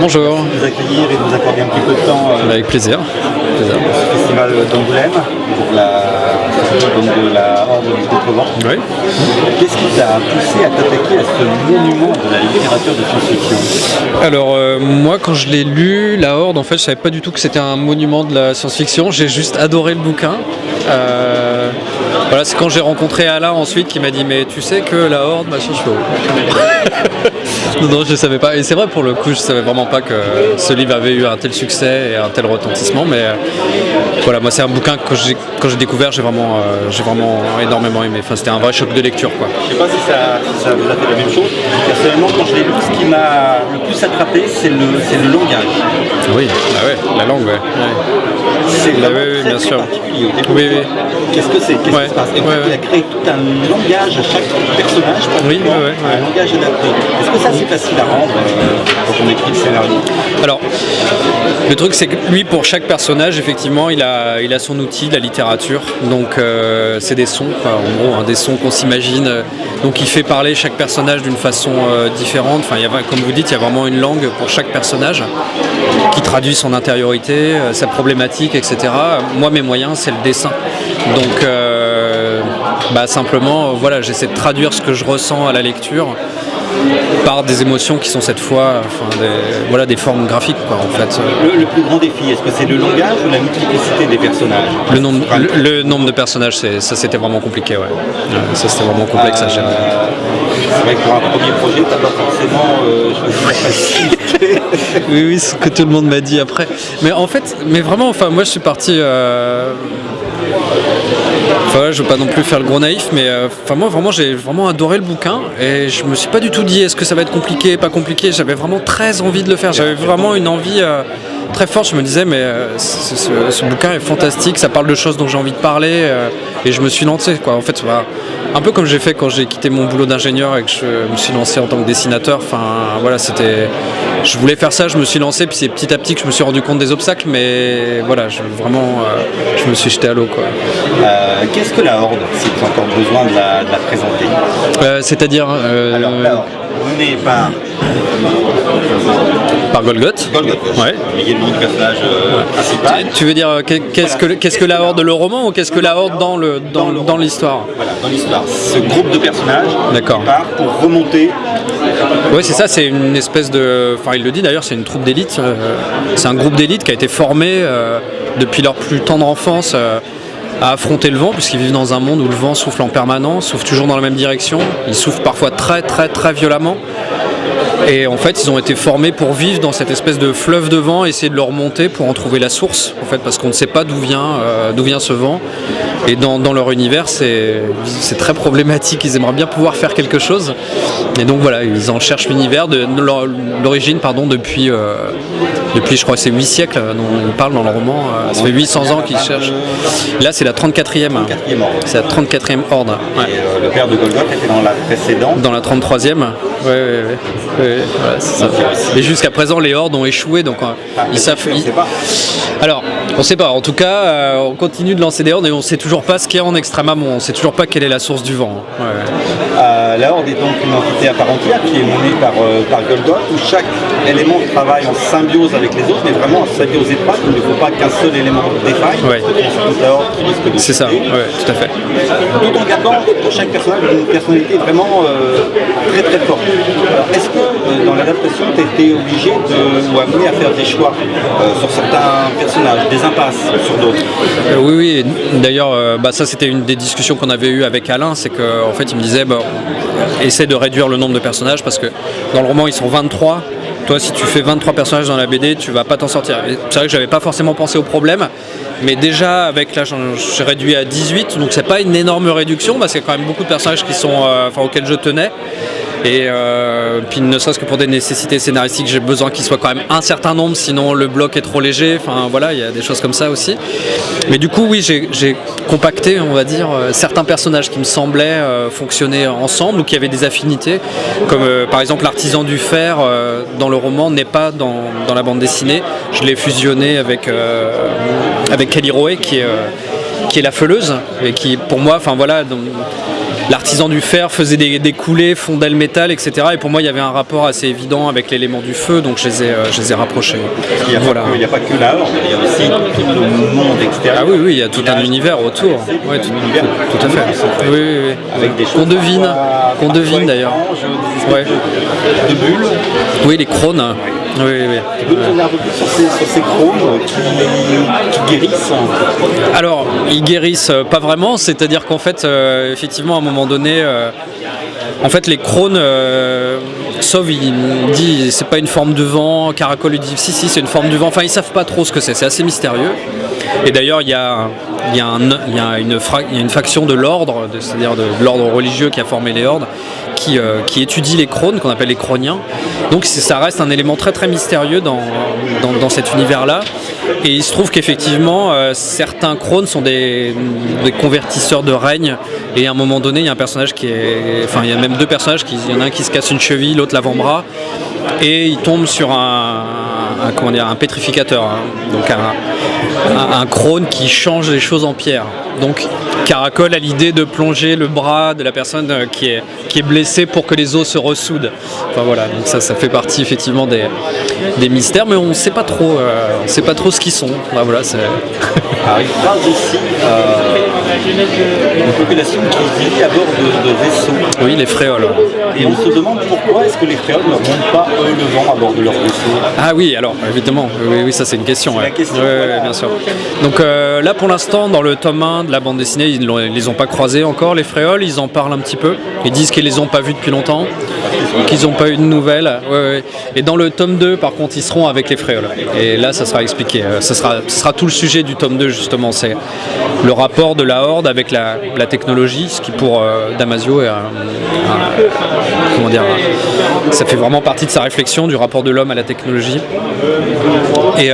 Bonjour. Nous accueillir et nous accorder un petit peu de temps Avec plaisir. au festival d'Angoulême, de la Horde du Contrevent. Oui. Qu'est-ce qui t'a poussé à t'attaquer à ce monument de la littérature de science-fiction? Alors moi quand je l'ai lu, La Horde, en fait je savais pas du tout que c'était un monument de la science-fiction, j'ai juste adoré le bouquin. Voilà, c'est quand j'ai rencontré Alain ensuite qui m'a dit mais tu sais que La Horde, machin, je fais oh. Non, je savais pas, et c'est vrai pour le coup je savais vraiment pas que ce livre avait eu un tel succès et un tel retentissement, mais voilà, moi c'est un bouquin que quand j'ai découvert j'ai vraiment énormément aimé, enfin c'était un vrai choc de lecture quoi. Je sais pas si ça vous a fait la même chose. Personnellement, quand je l'ai lu, ce qui m'a le plus attrapé, c'est le langage. Oui, bah ouais, la langue, ouais. C'est oui, très, bien très sûr. particulier. Au début, Oui, oui. Qu'est-ce que c'est? Qu'est-ce qui se passe? Et Ouais, il a créé tout un langage à chaque personnage, Oui, ouais. un langage adapté. Est-ce que ça c'est facile à rendre quand on écrit le scénario? Alors, le truc c'est que lui, pour chaque personnage, effectivement, il a son outil, la littérature. Donc, c'est des sons, quoi, en gros, des sons qu'on s'imagine. Donc, il fait parler chaque personnage d'une façon différente. Enfin, comme vous dites, il y a vraiment une langue pour chaque personnage qui traduit son intériorité, sa problématique, etc. Moi, mes moyens, c'est le dessin. Donc, simplement, voilà, j'essaie de traduire ce que je ressens à la lecture par des émotions qui sont cette fois des formes graphiques quoi, en fait. Le plus grand défi, est-ce que c'est le langage ou la multiplicité des personnages? Le nombre de personnages, ça c'était vraiment compliqué, ouais. Ça c'était vraiment complexe à gérer. C'est vrai que pour un premier projet, t'as pas forcément choisi la facilité. Oui, ce que tout le monde m'a dit après. Mais en fait, vraiment, enfin moi je suis parti. Enfin, je veux pas non plus faire le gros naïf, mais moi vraiment j'ai vraiment adoré le bouquin et je me suis pas du tout dit est-ce que ça va être compliqué, pas compliqué. J'avais vraiment très envie de le faire. J'avais vraiment une envie très forte. Je me disais mais ce bouquin est fantastique, ça parle de choses dont j'ai envie de parler et je me suis lancé quoi. En fait, un peu comme j'ai fait quand j'ai quitté mon boulot d'ingénieur et que je me suis lancé en tant que dessinateur. Enfin voilà, je voulais faire ça, je me suis lancé, puis c'est petit à petit que je me suis rendu compte des obstacles, mais voilà, je me suis jeté à l'eau quoi. Qu'est-ce que la Horde, si tu as encore besoin de la présenter? C'est-à-dire Alors, la Horde, menée par Golgoth. Ouais. Il y a le nom du personnage principal. Tu veux dire qu'est-ce que la Horde le roman ou qu'est-ce que la Horde dans l'histoire? Voilà, dans l'histoire. Ce groupe de personnages D'accord. qui part pour remonter. Oui, c'est ça, c'est une espèce de... Enfin, il le dit d'ailleurs, c'est une troupe d'élite. C'est un groupe d'élite qui a été formé depuis leur plus tendre enfance à affronter le vent, puisqu'ils vivent dans un monde où le vent souffle en permanence, souffle toujours dans la même direction. Il souffle parfois très très très violemment. Et en fait, ils ont été formés pour vivre dans cette espèce de fleuve de vent, essayer de le remonter pour en trouver la source, en fait, parce qu'on ne sait pas d'où vient ce vent. Et dans leur univers, c'est très problématique. Ils aimeraient bien pouvoir faire quelque chose. Et donc voilà, ils en cherchent l'univers l'origine, depuis je crois que c'est 8 siècles dont ils parlent dans le roman. Ça fait 800 ans qu'ils cherchent. Là, c'est la 34e. C'est la 34e Horde. Ouais. Et le père de Golgoth était dans la précédente. Dans la 33e. Ouais, voilà, c'est ça. Et jusqu'à présent, les hordes ont échoué, donc ils savent. On sait pas. Alors, on sait pas. En tout cas, on continue de lancer des hordes et on sait toujours pas ce qu'il y a en Extrême-Amont. On sait toujours pas quelle est la source du vent. Ouais. La Horde est donc une entité à part entière qui est menée par Golgoth, où chaque élément travaille en symbiose avec les autres, mais vraiment en symbiose étroite. Il ne faut pas qu'un seul élément défaille. Ouais. C'est la Horde qui risque de. C'est ça. Ouais, tout à fait. Tout en gardant pour chaque personnage une personnalité vraiment très très forte. Alors, est-ce que dans l'adaptation, tu as été obligé ou amené à faire des choix sur certains personnages, des impasses sur d'autres? Oui. D'ailleurs, ça c'était une des discussions qu'on avait eues avec Alain, c'est qu'en fait il me disait essaie de réduire le nombre de personnages parce que dans le roman ils sont 23. Toi, si tu fais 23 personnages dans la BD, tu vas pas t'en sortir. C'est vrai que j'avais pas forcément pensé au problème, mais déjà avec là, j'ai réduit à 18, donc c'est pas une énorme réduction, parce qu'il y a quand même beaucoup de personnages qui sont, auxquels je tenais. Et puis ne serait-ce que pour des nécessités scénaristiques, j'ai besoin qu'il soit quand même un certain nombre, sinon le bloc est trop léger. Enfin voilà, il y a des choses comme ça aussi. Mais du coup, oui, j'ai compacté, on va dire, certains personnages qui me semblaient fonctionner ensemble ou qui avaient des affinités, comme par exemple l'artisan du fer dans le roman n'est pas dans la bande dessinée. Je l'ai fusionné avec Kelly Rowe qui est la feuleuse et qui, pour moi, enfin voilà. l'artisan du fer faisait des coulées, fondait le métal, etc. Et pour moi, il y avait un rapport assez évident avec l'élément du feu, donc je les ai rapprochés. Il n'y a pas que la horde, il y a aussi tout le monde extérieur. Ah oui, il y a tout un univers autour. Ouais, tout à fait. Oui. Avec des choses qu'on devine d'ailleurs. Ouais. De bulles. Oui, les crônes. Oui. Tu peux nous donner un peu plus sur ces crônes qui guérissent? Alors, ils guérissent pas vraiment, c'est-à-dire qu'en fait, effectivement, à un moment donné, en fait, les crônes, Sauve, il dit c'est pas une forme de vent, Caracol lui dit si, c'est une forme de vent, enfin, ils savent pas trop ce que c'est assez mystérieux. Et d'ailleurs, il y a une faction de l'ordre, c'est-à-dire de l'ordre religieux qui a formé les hordes, qui étudie les crônes, qu'on appelle les croniens. Donc ça reste un élément très très mystérieux dans cet univers-là. Et il se trouve qu'effectivement, certains crônes sont des convertisseurs de règne. Et à un moment donné, il y a un personnage il y a même deux personnages, il y en a un qui se casse une cheville, l'autre l'avant-bras. Et il tombe sur un pétrificateur, donc un crône qui change les choses en pierre. Donc Caracol a l'idée de plonger le bras de la personne qui est blessée pour que les os se ressoudent. Enfin voilà, donc ça fait partie effectivement des mystères, mais on ne sait pas trop, ce qu'ils sont. Enfin, voilà, c'est... Alors, il parle aussi d'une population qui vit à bord de vaisseaux. Oui, les fréoles. Et on se demande pourquoi est-ce que les fréoles ne remontent pas eux le vent à bord de leurs vaisseaux. Ah oui, alors évidemment, oui, ça c'est une question. C'est la question. Oui, bien sûr. Donc là pour l'instant, dans le tome 1 de la bande dessinée, ils les ont pas croisés encore, les fréoles, ils en parlent un petit peu. Ils disent qu'ils les ont pas vus depuis longtemps, qu'ils n'ont pas eu de nouvelles. Ouais. Et dans le tome 2, par contre, ils seront avec les fréoles. Et là, ça sera expliqué. Ce sera tout le sujet du tome 2, justement. C'est le rapport de la Horde avec la technologie, ce qui pour Damasio est ça fait vraiment partie de sa réflexion du rapport de l'homme à la technologie. Et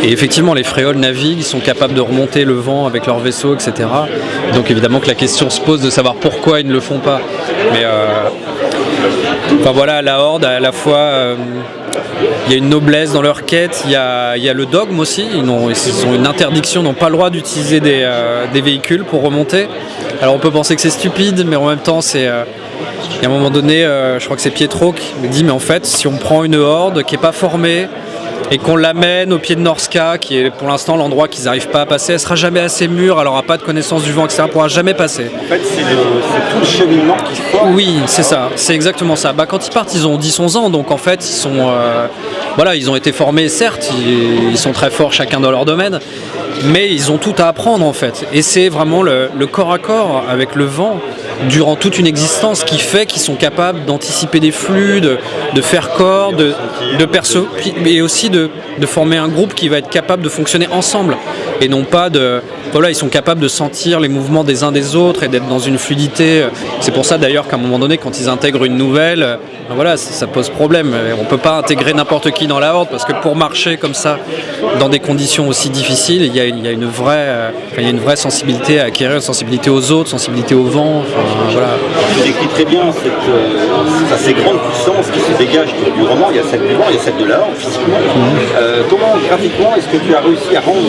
effectivement, les fréoles naviguent, ils sont capables de remonter le vent avec leurs vaisseaux, etc. Donc évidemment que la question se pose de savoir pourquoi ils ne le font pas. Mais enfin voilà, la Horde, à la fois, il y a une noblesse dans leur quête, il y a le dogme aussi, ils ont une interdiction, ils n'ont pas le droit d'utiliser des véhicules pour remonter. Alors on peut penser que c'est stupide, mais en même temps c'est... Et à un moment donné, je crois que c'est Pietro qui me dit mais en fait, si on prend une horde qui n'est pas formée et qu'on l'amène au pied de Norska, qui est pour l'instant l'endroit qu'ils n'arrivent pas à passer, elle sera jamais assez mûre, elle n'aura pas de connaissance du vent, etc. Elle ne pourra jamais passer. En fait, c'est tout le cheminement qui se forme. Oui, c'est ça, c'est exactement ça. Quand ils partent, ils ont 10-11 ans, donc en fait, ils ont été formés, certes, ils sont très forts chacun dans leur domaine, mais ils ont tout à apprendre en fait. Et c'est vraiment le corps à corps avec le vent durant toute une existence qui fait qu'ils sont capables d'anticiper des flux, de faire corps, de percevoir, et aussi de former un groupe qui va être capable de fonctionner ensemble et non pas ils sont capables de sentir les mouvements des uns des autres et d'être dans une fluidité. C'est pour ça d'ailleurs qu'à un moment donné, quand ils intègrent une nouvelle, ça pose problème. On ne peut pas intégrer n'importe qui dans la Horde parce que pour marcher comme ça, dans des conditions aussi difficiles, il y a une vraie sensibilité à acquérir, une sensibilité aux autres, sensibilité au vent. Voilà. Tu décris très bien ces grandes puissances qui se dégagent du roman. Il y a celle du vent, il y a celle de la Horde physiquement. Comment graphiquement est-ce que tu as réussi à rendre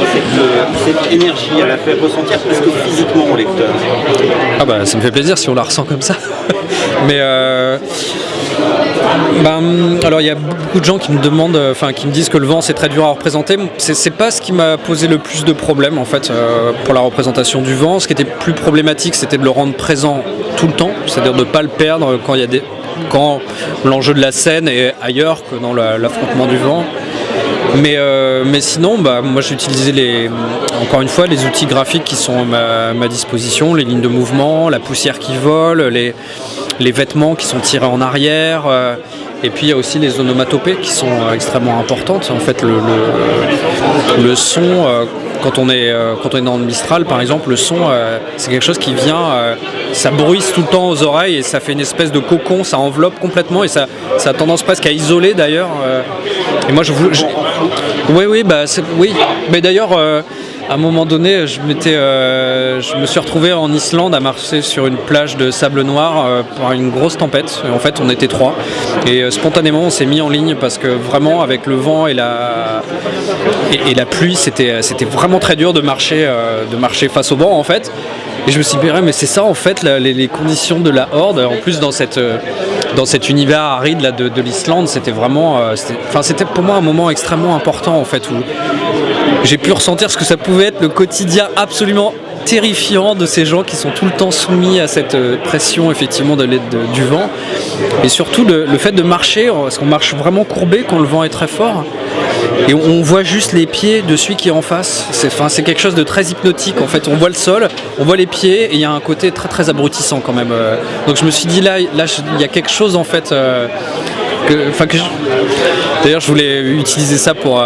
cette énergie, à la faire ressentir presque physiquement au lecteur? Ah bah ça me fait plaisir si on la ressent comme ça. Mais alors il y a beaucoup de gens qui me demandent, qui me disent que le vent c'est très dur à représenter. C'est pas ce qui m'a posé le plus de problèmes en fait pour la représentation du vent. Ce qui était plus problématique, c'était de le rendre présent tout le temps, c'est-à-dire de ne pas le perdre quand l'enjeu de la scène est ailleurs que dans l'affrontement du vent. Mais sinon, moi j'ai utilisé encore une fois les outils graphiques qui sont à ma disposition, les lignes de mouvement, la poussière qui vole, les vêtements qui sont tirés en arrière, et puis il y a aussi les onomatopées qui sont extrêmement importantes. En fait, le son, quand on est dans le Mistral par exemple, le son c'est quelque chose qui vient, ça bruisse tout le temps aux oreilles et ça fait une espèce de cocon, ça enveloppe complètement et ça a tendance presque à isoler d'ailleurs. Et moi oui, mais d'ailleurs à un moment donné, je me suis retrouvé en Islande à marcher sur une plage de sable noir par une grosse tempête. Et en fait, on était 3. Et spontanément, on s'est mis en ligne parce que vraiment, avec le vent et la pluie, c'était vraiment très dur de marcher face au vent en fait. Et je me suis dit, mais c'est ça en fait les conditions de la Horde. En plus dans cet univers aride là, de l'Islande, c'était vraiment, c'était pour moi un moment extrêmement important en fait où j'ai pu ressentir ce que ça pouvait être le quotidien absolument terrifiant de ces gens qui sont tout le temps soumis à cette pression effectivement du vent, et surtout le fait de marcher, parce qu'on marche vraiment courbé quand le vent est très fort et on voit juste les pieds de celui qui est en face. C'est quelque chose de très hypnotique en fait. On voit le sol, on voit les pieds et il y a un côté très très abrutissant quand même. Donc je me suis dit là il y a quelque chose en fait d'ailleurs je voulais utiliser ça pour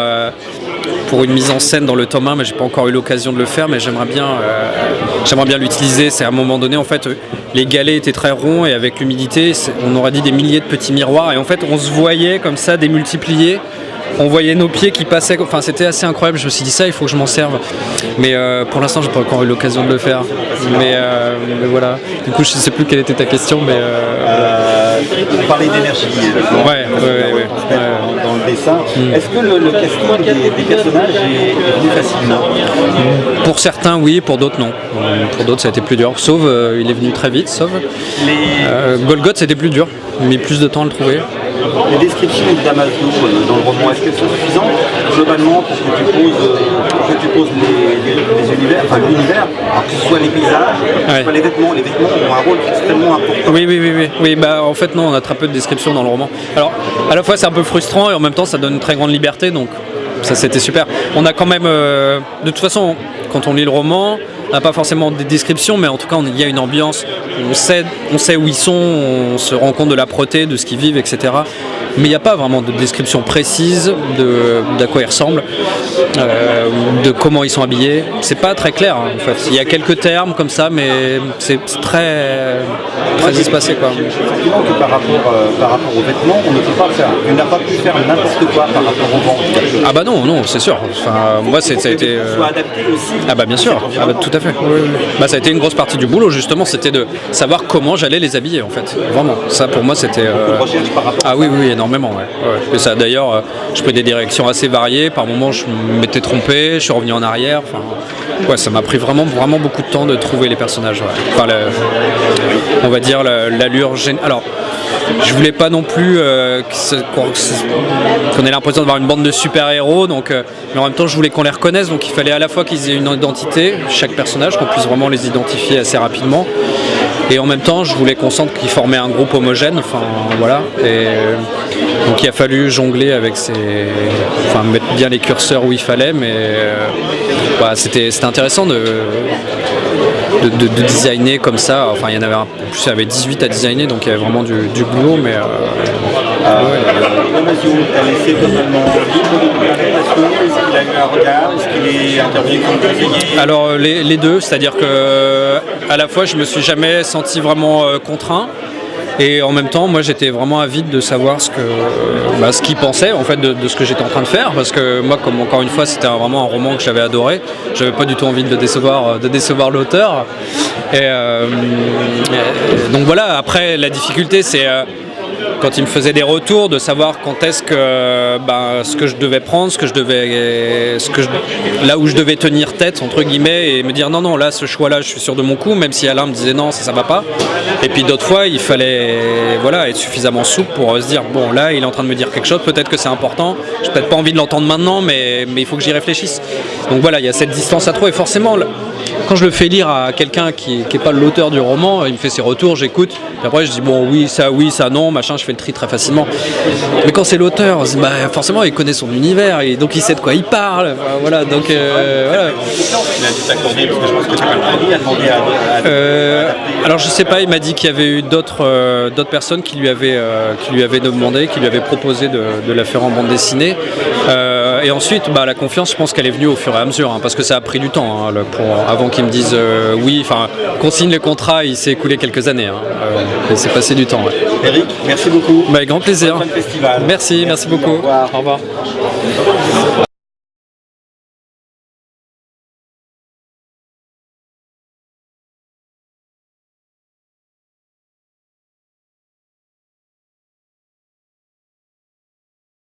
une mise en scène dans le tome 1, mais j'ai pas encore eu l'occasion de le faire, mais j'aimerais bien l'utiliser. C'est à un moment donné, en fait, les galets étaient très ronds et avec l'humidité, on aurait dit des milliers de petits miroirs, et en fait, on se voyait comme ça démultipliés. On voyait nos pieds qui passaient, enfin c'était assez incroyable. Je me suis dit ça, il faut que je m'en serve. Mais pour l'instant, j'ai pas encore eu l'occasion de le faire. Mais voilà. Du coup, je sais plus quelle était ta question, mais. On parlait d'énergie. Dans le dessin. Est-ce que le casting des personnages est venu facilement? Pour certains, oui. Pour d'autres, non. Pour d'autres, ça a été plus dur. Sauf, il est venu très vite. Sauf. Golgoth, c'était plus dur. Il a mis plus de temps à le trouver. Les descriptions de Damasio dans le roman, est-ce qu'elles sont suffisantes globalement pour que tu poses les univers, enfin l'univers, alors que ce soit les paysages, que ce soit les vêtements ont un rôle extrêmement important. Oui, bah en fait non, on a très peu de descriptions dans le roman. Alors à la fois c'est un peu frustrant et en même temps ça donne une très grande liberté, donc ça c'était super. On a quand même, de toute façon, quand on lit le roman, on n'a pas forcément des descriptions, mais en tout cas il y a une ambiance, on sait où ils sont, on se rend compte de l'âpreté, de ce qu'ils vivent, etc. Mais il n'y a pas vraiment de description précise d'à quoi ils ressemblent, de comment ils sont habillés. C'est pas très clair en fait. Il y a quelques termes comme ça, mais c'est très espacé quoi. Effectivement que par rapport aux vêtements, on ne peut pas faire. On n'a pas pu faire n'importe quoi par rapport au vent. Ah bah non, c'est sûr. Enfin, moi ça a été. Soit adapté aussi. Ah bah bien sûr. Ah bah, tout à fait. Oui. Bah ça a été une grosse partie du boulot justement, c'était de savoir comment j'allais les habiller en fait. Vraiment. Ça pour moi c'était. Recherche par rapport. Ah oui, énormément. Ouais. Et ça d'ailleurs, je pris des directions assez variées. Par moments, je m'étais trompé, je suis revenu en arrière. Enfin, ouais, ça m'a pris vraiment beaucoup de temps de trouver les personnages. Ouais. Enfin, on va dire l'allure générale. Alors, je voulais pas non plus qu'on ait l'impression d'avoir une bande de super-héros, donc, mais en même temps, je voulais qu'on les reconnaisse. Donc, il fallait à la fois qu'ils aient une identité, chaque personnage, qu'on puisse vraiment les identifier assez rapidement. Et en même temps, je voulais qu'on sente qu'ils formaient un groupe homogène. Enfin, voilà. Et donc, il a fallu jongler avec mettre bien les curseurs où il fallait, mais c'était intéressant de designer comme ça. Enfin, il y en avait en plus, il y avait 18 à designer, donc il y avait vraiment du boulot, mais. Damasio, tu as laissé totalement libre de l'interprétation. Est-ce qu'il a eu un regard? Est-ce qu'il est intervenu comme conseiller? Alors les deux, c'est-à-dire que à la fois je me suis jamais senti vraiment contraint. Et en même temps, moi j'étais vraiment avide de savoir ce qu'il pensait en fait de ce que j'étais en train de faire, parce que moi, comme encore une fois, c'était vraiment un roman que j'avais adoré. J'avais pas du tout envie de décevoir l'auteur. Et donc voilà. Après, la difficulté, c'est quand il me faisait des retours, de savoir quand est-ce que ce que je devais prendre, là où je devais tenir tête entre guillemets, et me dire non là ce choix là je suis sûr de mon coup, même si Alain me disait non ça va pas. Et puis d'autres fois il fallait être suffisamment souple pour se dire bon là il est en train de me dire quelque chose, peut-être que c'est important, j'ai peut-être pas envie de l'entendre maintenant, mais il faut que j'y réfléchisse. Donc voilà, il y a cette distance à trouver. Forcément quand je le fais lire à quelqu'un qui n'est pas l'auteur du roman, il me fait ses retours, j'écoute, puis après je dis bon oui ça non, machin, je fais le tri très facilement. Mais quand c'est l'auteur, forcément il connaît son univers et donc il sait de quoi il parle. Voilà, donc voilà. Il a dû t'accorder, parce que je pense que tu n'as pas le premier à demander à alors je sais pas, il m'a dit qu'il y avait eu d'autres personnes qui lui avaient demandé, qui lui avaient proposé de la faire en bande dessinée. Et ensuite, la confiance, je pense qu'elle est venue au fur et à mesure, parce que ça a pris du temps avant qu'ils me disent oui. Enfin, qu'on signe le contrat, il s'est écoulé quelques années. Et c'est passé du temps. Ouais. Eric, merci beaucoup. Grand plaisir. Bon festival. Merci beaucoup. Au revoir. Au revoir.